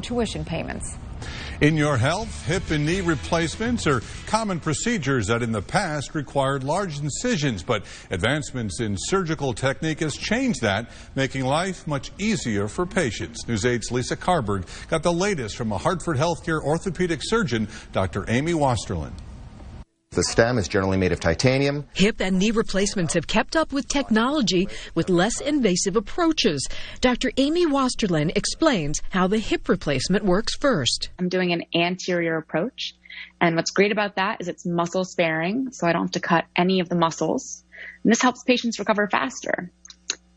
tuition payments. In your health, hip and knee replacements are common procedures that in the past required large incisions, but advancements in surgical technique has changed that, making life much easier for patients. News 8's Lisa Carberg got the latest from a Hartford healthcare orthopedic surgeon, Dr. Amy Wasterlain. The stem is generally made of titanium. Hip and knee replacements have kept up with technology with less invasive approaches. Dr. Amy Wasterlain explains how the hip replacement works first. I'm doing an anterior approach, and what's great about that is it's muscle sparing, so I don't have to cut any of the muscles. And this helps patients recover faster.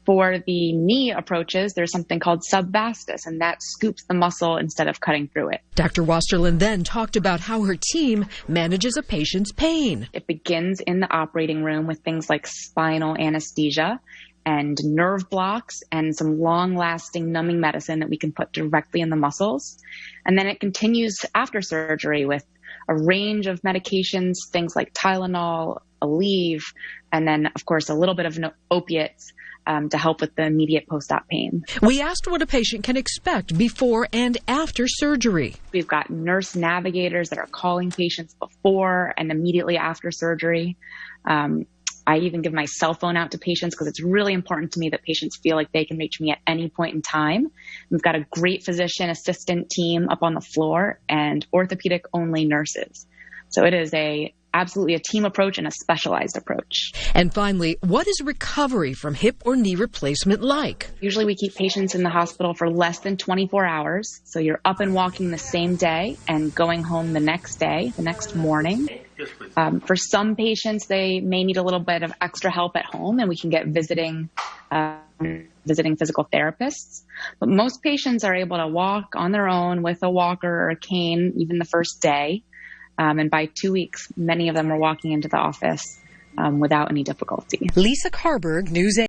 For the knee approaches, there's something called subvastus, and that scoops the muscle instead of cutting through it. Dr. Wasterlain then talked about how her team manages a patient's pain. It begins in the operating room with things like spinal anesthesia and nerve blocks and some long-lasting numbing medicine that we can put directly in the muscles. And then it continues after surgery with a range of medications, things like Tylenol, Aleve, and then, of course, a little bit of opiates to help with the immediate post-op pain. We asked what a patient can expect before and after surgery. We've got nurse navigators that are calling patients before and immediately after surgery. I even give my cell phone out to patients because it's really important to me that patients feel like they can reach me at any point in time. We've got a great physician assistant team up on the floor and orthopedic-only nurses. So it is absolutely a team approach and a specialized approach. And finally, what is recovery from hip or knee replacement like? Usually we keep patients in the hospital for less than 24 hours. So you're up and walking the same day and going home the next day, the next morning. For some patients, they may need a little bit of extra help at home, and we can get visiting physical therapists. But most patients are able to walk on their own with a walker or a cane even the first day. And by 2 weeks, many of them are walking into the office without any difficulty. Lisa Carberg, News 8.